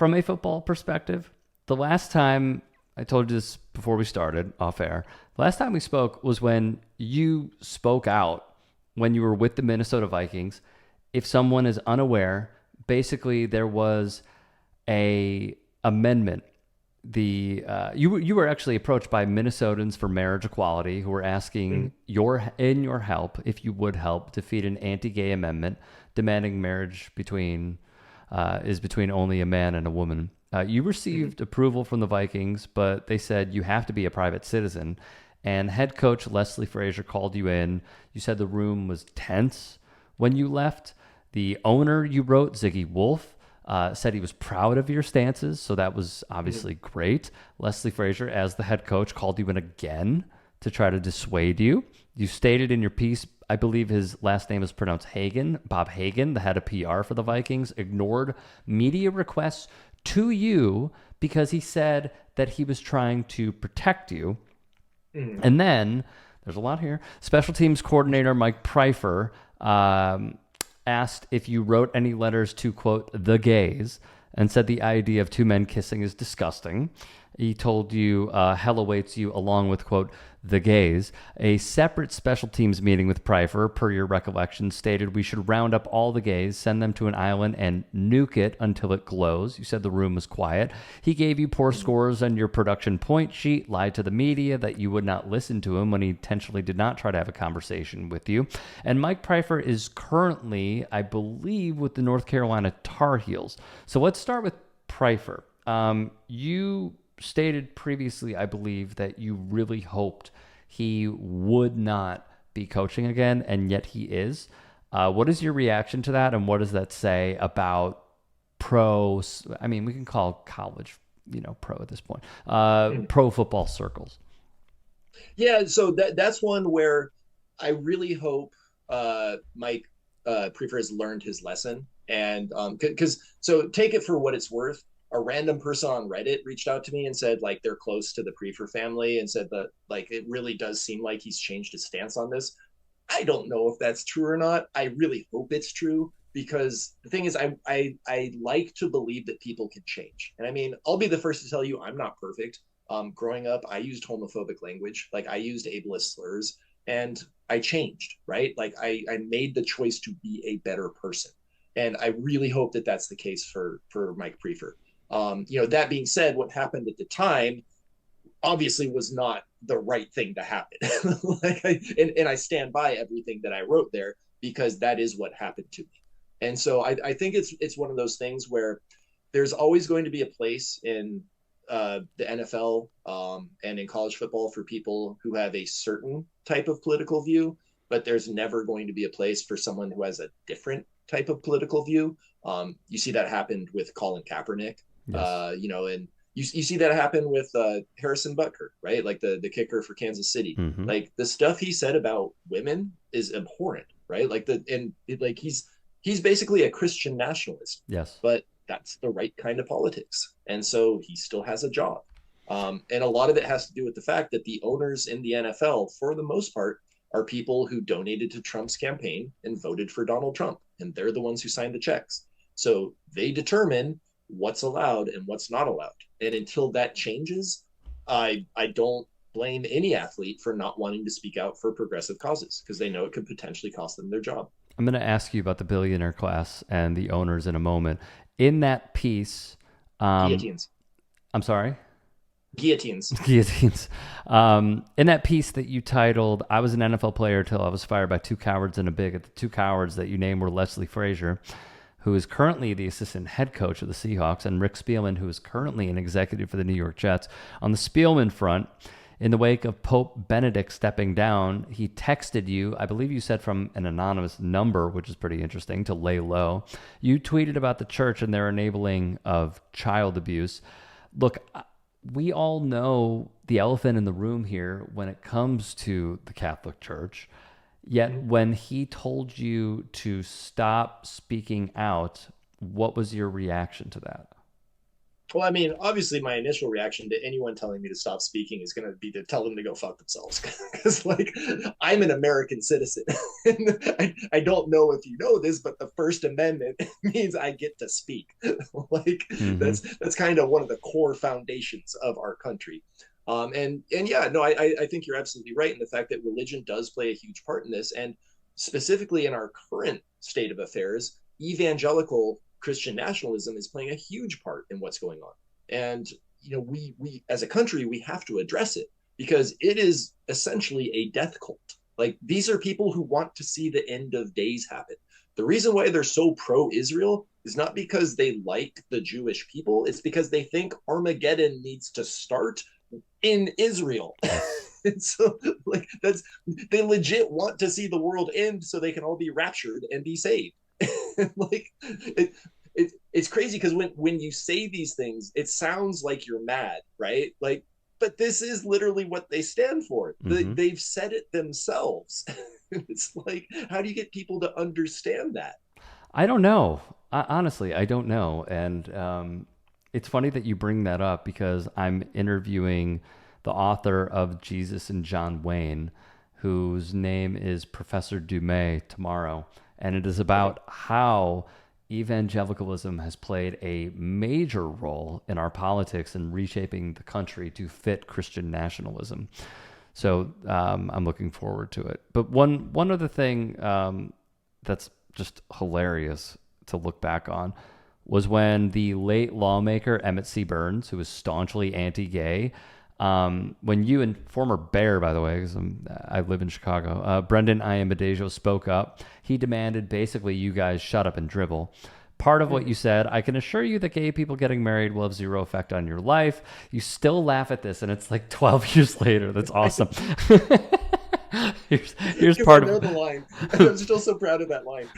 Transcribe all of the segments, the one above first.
from a football perspective, the last time I told you this before we started off air, the last time we spoke was when you spoke out when you were with the Minnesota Vikings. If someone is unaware, basically there was a amendment. You were actually approached by Minnesotans for marriage equality who were asking your help, if you would help defeat an anti-gay amendment demanding marriage between only a man and a woman. You received approval from the Vikings, but they said you have to be a private citizen. And head coach Leslie Frazier called you in. You said the room was tense when you left. The owner, you wrote, Ziggy Wolf, said he was proud of your stances, so that was obviously great. Leslie Frazier, as the head coach, called you in again to try to dissuade you. You stated in your piece, I believe his last name is pronounced Hagen, Bob Hagen, the head of PR for the Vikings, ignored media requests to you because he said that he was trying to protect you. And then, there's a lot here, special teams coordinator Mike Pryfer asked if you wrote any letters to, quote, the gays, and said the idea of two men kissing is disgusting. He told you hell awaits you along with, quote, the gays. A separate special teams meeting with Pryfer, per your recollection, stated we should round up all the gays, send them to an island, and nuke it until it glows. You said the room was quiet. He gave you poor scores on your production point sheet, lied to the media that you would not listen to him when he intentionally did not try to have a conversation with you. And Mike Pryfer is currently, I believe, with the North Carolina Tar Heels. So let's start with Pryfer. You stated previously, I believe, that you really hoped he would not be coaching again, and yet he is. What is your reaction to that, and what does that say about pros? I mean, we can call college, pro at this point, pro football circles. Yeah, so that's one where I really hope Mike Prefer has learned his lesson, and because so take it for what it's worth. A random person on Reddit reached out to me and said like they're close to the Prefer family and said that like it really does seem like he's changed his stance on this. I don't know if that's true or not. I really hope it's true because the thing is, I like to believe that people can change. And I mean, I'll be the first to tell you I'm not perfect. Growing up, I used homophobic language, like I used ableist slurs, and I changed, right? Like I made the choice to be a better person. And I really hope that that's the case for Mike Prefer. That being said, what happened at the time obviously was not the right thing to happen. And I stand by everything that I wrote there because that is what happened to me. And so I think it's one of those things where there's always going to be a place in the NFL and in college football for people who have a certain type of political view, but there's never going to be a place for someone who has a different type of political view. You see that happened with Colin Kaepernick. Yes. And you see that happen with Harrison Butker, right? Like the kicker for Kansas City. Mm-hmm. Like the stuff he said about women is abhorrent, right? Like he's basically a Christian nationalist. Yes. But that's the right kind of politics. And so he still has a job. And a lot of it has to do with the fact that the owners in the NFL, for the most part, are people who donated to Trump's campaign and voted for Donald Trump. And they're the ones who signed the checks. So they determine what's allowed and what's not allowed. And until that changes, I don't blame any athlete for not wanting to speak out for progressive causes because they know it could potentially cost them their job. I'm going to ask you about the billionaire class and the owners in a moment. In that piece, guillotines. I'm sorry? Guillotines. Guillotines. In that piece that you titled, I was an NFL player till I was fired by two cowards in a big. The two cowards that you named were Leslie Frazier, who is currently the assistant head coach of the Seahawks, and Rick Spielman, who is currently an executive for the New York Jets. On the Spielman front, in the wake of Pope Benedict stepping down, he texted you, I believe you said from an anonymous number, which is pretty interesting, to lay low. You tweeted about the church and their enabling of child abuse. Look, we all know the elephant in the room here when it comes to the Catholic Church. Yet when he told you to stop speaking out, what was your reaction to that? Well, I mean, obviously, my initial reaction to anyone telling me to stop speaking is going to be to tell them to go fuck themselves. Because, like, I'm an American citizen. And I don't know if you know this, but the First Amendment means I get to speak. Like, Mm-hmm. that's kind of one of the core foundations of our country. And yeah, no, I think you're absolutely right in the fact that religion does play a huge part in this, and specifically in our current state of affairs, evangelical Christian nationalism is playing a huge part in what's going on. And we as a country we have to address it because it is essentially a death cult. Like these are people who want to see the end of days happen. The reason why they're so pro-Israel is not because they like the Jewish people, it's because they think Armageddon needs to start in Israel. Yes. And so like that's they legit want to see the world end so they can all be raptured and be saved. Like it's crazy because when you say these things, it sounds like you're mad, right? Like, but this is literally what they stand for. Mm-hmm. They've said it themselves. It's like, how do you get people to understand that? I don't know. Honestly, I don't know. And it's funny that you bring that up because I'm interviewing the author of Jesus and John Wayne, whose name is Professor Dumais, tomorrow. And it is Okay. about how evangelicalism has played a major role in our politics and reshaping the country to fit Christian nationalism. So I'm looking forward to it. But one other thing that's just hilarious to look back on was when the late lawmaker Emmett C. Burns, who was staunchly anti-gay, when you and former Bear, by the way, because I live in Chicago, Brendan Iambadejo spoke up. He demanded basically you guys shut up and dribble. Part of what Mhm. you said, I can assure you that gay people getting married will have zero effect on your life. You still laugh at this, and it's like 12 years later. That's awesome. Here's Because I part know of the line, and I'm still so proud of that line.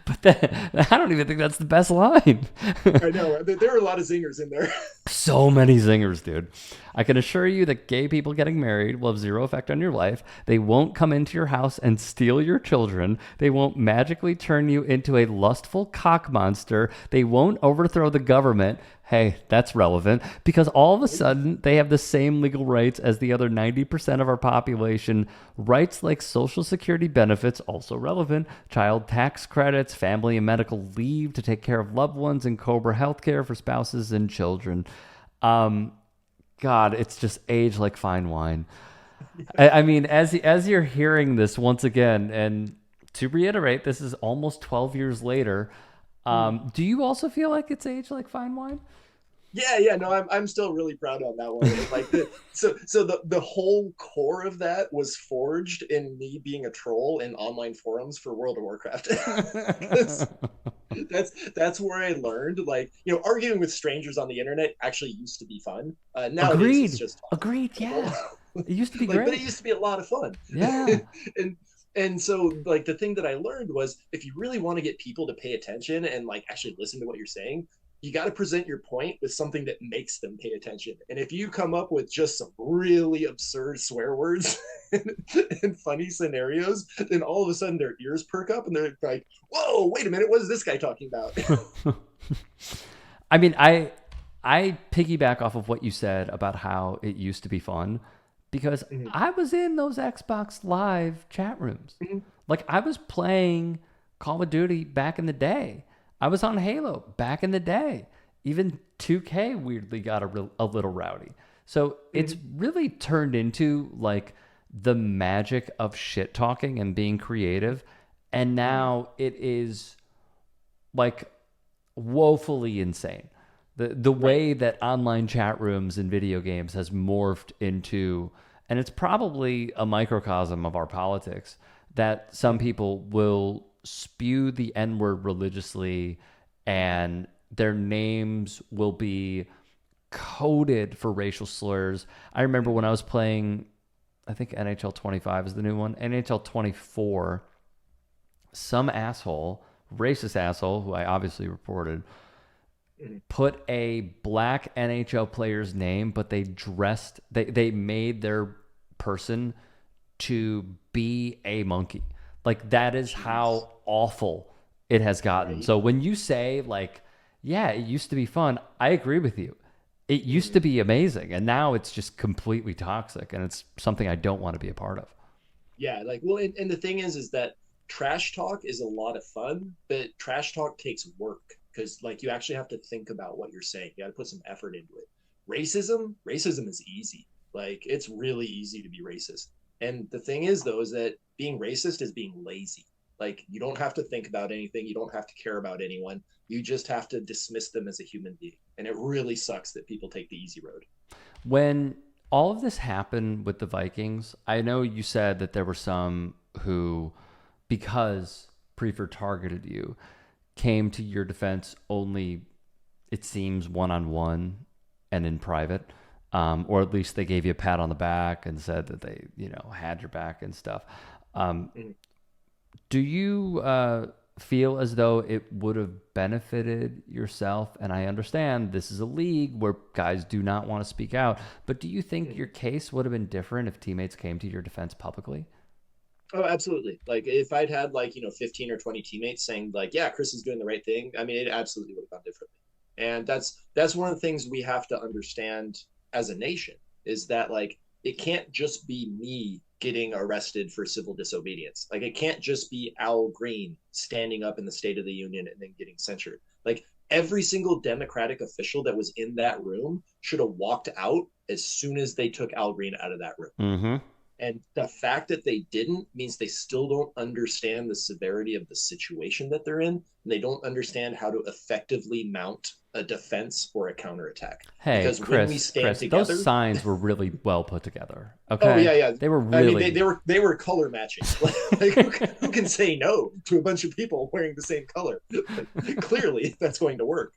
but then, I don't even think that's the best line. I know there are a lot of zingers in there. So many zingers, dude. I can assure you that gay people getting married will have zero effect on your life. They won't come into your house and steal your children. They won't magically turn you into a lustful cock monster. They won't overthrow the government. Hey, that's relevant because all of a sudden they have the same legal rights as the other 90% of our population. Rights like Social Security benefits, also relevant, child tax credits, family and medical leave to take care of loved ones, and COBRA health care for spouses and children. Um, God, it's just aged like fine wine. I mean, as you're hearing this once again, and to reiterate, this is almost 12 years later. Do you also feel like it's aged like fine wine? Yeah, no, I'm still really proud on that one. And like so the whole core of that was forged in me being a troll in online forums for World of Warcraft. Because that's where I learned, like, arguing with strangers on the internet actually used to be fun. Nowadays it's Agreed. just Agreed. awful. Yeah. It used to be Like, but it great. used to be a lot of fun. Yeah. and and so like the thing that I learned was if you really want to get people to pay attention and like actually listen to what you're saying, you got to present your point with something that makes them pay attention. And if you come up with just some really absurd swear words and funny scenarios, then all of a sudden their ears perk up and they're like, whoa, wait a minute, what is this guy talking about? I mean, I piggyback off of what you said about how it used to be fun because Mhm, I was in those Xbox Live chat rooms. mhm, Like I was playing Call of Duty back in the day. I was on Halo back in the day. Even 2K weirdly got a little rowdy. So it's mhm. really turned into like the magic of shit talking and being creative. And Mhm. now it is like woefully insane. The Right. way that online chat rooms and video games has morphed into, and it's probably a microcosm of our politics, that some Mhm. people will spew the N word religiously and their names will be coded for racial slurs. I remember when I was playing, I think NHL 25 is the new one, NHL 24, some asshole, racist asshole, who I obviously reported, Mhm. put a black NHL player's name, but they made their person to be a monkey. Like that is Jeez. how awful it has gotten. Right. So when you say like Yeah, it used to be fun. I agree with you. It used to be amazing, and now it's just completely toxic, and it's something I don't want to be a part of. Yeah, like, well, and the thing is that trash talk is a lot of fun, but trash talk takes work because like you actually have to think about what you're saying. You got to put some effort into it. Racism is easy. Like it's really easy to be racist. And the thing is though is that being racist is being lazy. Like you don't have to think about anything, you don't have to care about anyone. You just have to dismiss them as a human being. And it really sucks that people take the easy road. When all of this happened with the Vikings, I know you said that there were some who, because Prefer targeted you, came to your defense only, it seems, one on one and in private, or at least they gave you a pat on the back and said that they, had your back and stuff. Mhm. Do you feel as though it would have benefited yourself? And I understand this is a league where guys do not want to speak out, but do you think your case would have been different if teammates came to your defense publicly? Oh, absolutely. Like if I'd had like, 15 or 20 teammates saying like, yeah, Chris is doing the right thing, I mean, it absolutely would have gone differently. And that's one of the things we have to understand as a nation is that like it can't just be me getting arrested for civil disobedience. Like it can't just be Al Green standing up in the State of the Union and then getting censured. Like every single Democratic official that was in that room should have walked out as soon as they took Al Green out of that room. Mm-hmm. And the fact that they didn't means they still don't understand the severity of the situation that they're in. And they don't understand how to effectively mount a defense or a counterattack. Hey, Because when we stand together, those signs were really well put together. oh Okay, yeah, yeah. they were I mean, really. they were color matching. Like who can say no to a bunch of people wearing the same color? Clearly, that's going to work.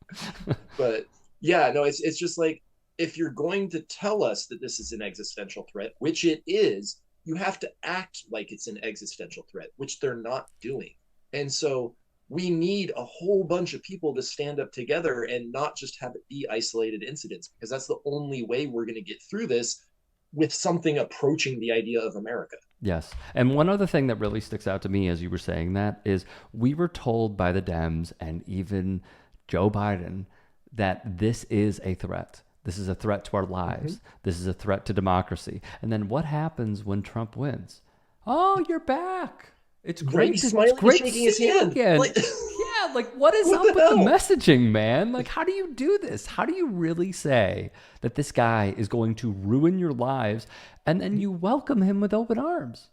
But yeah, no, it's just like if you're going to tell us that this is an existential threat, which it is, you have to act like it's an existential threat, which they're not doing. And so we need a whole bunch of people to stand up together and not just have it be isolated incidents, because that's the only way we're going to get through this with something approaching the idea of America. Yes. And one other thing that really sticks out to me as you were saying that is we were told by the Dems and even Joe Biden that this is a threat. This is a threat to our lives. Mm-hmm. This is a threat to democracy. And then what happens when Trump wins? Oh, you're back. It's great. It's great shaking his hand again. Like, yeah, like what is up with the messaging, man? Like, how do you do this? How do you really say that this guy is going to ruin your lives and then you welcome him with open arms?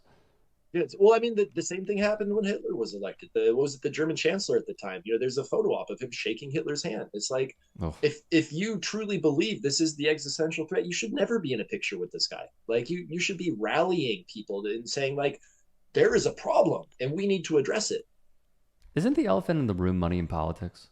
Yes. Well, I mean, the same thing happened when Hitler was elected. Was it the German chancellor at the time? There's a photo op of him shaking Hitler's hand. It's like, if you truly believe this is the existential threat, you should never be in a picture with this guy. Like, you should be rallying people and saying, like, there is a problem and we need to address it. Isn't the elephant in the room money in politics?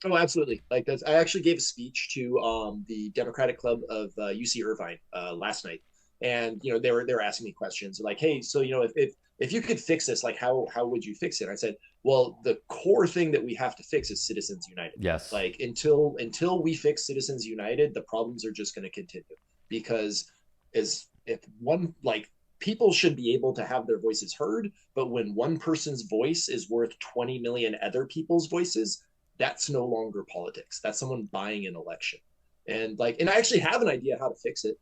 Oh, absolutely. Like I actually gave a speech to the Democratic Club of UC Irvine last night. And they were asking me questions like, hey, so if you could fix this, like how would you fix it? I said, well, the core thing that we have to fix is Citizens United. Yes. Like until we fix Citizens United, the problems are just going to continue, because if one, like, people should be able to have their voices heard, but when one person's voice is worth 20 million other people's voices, that's no longer politics. That's someone buying an election. And I actually have an idea how to fix it.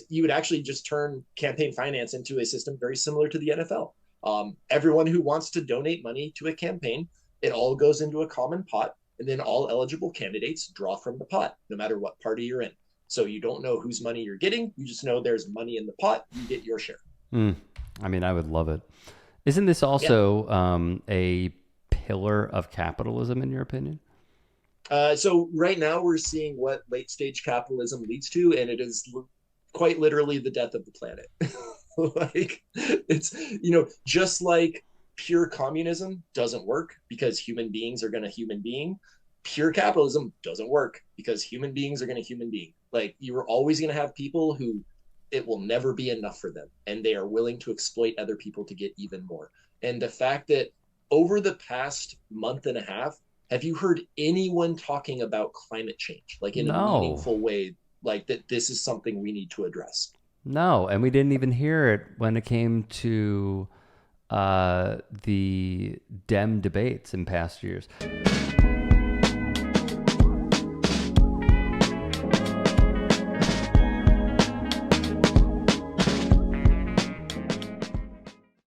You would actually just turn campaign finance into a system very similar to the NFL. Everyone who wants to donate money to a campaign, it all goes into a common pot, and then all eligible candidates draw from the pot, no matter what party you're in. So you don't know whose money you're getting. You just know there's money in the pot. You get your share. I mean, I would love it. Isn't this also a pillar of capitalism, in your opinion? So right now we're seeing what late stage capitalism leads to, and it is quite literally the death of the planet. Like it's, just like pure communism doesn't work because human beings are going to human being. Pure capitalism doesn't work because human beings are going to human being. Like you're always going to have people who it will never be enough for them, and they are willing to exploit other people to get even more. And the fact that over the past month and a half, have you heard anyone talking about climate change, like in a meaningful way, like that this is something we need to address? No, and we didn't even hear it when it came to the Dem debates in past years.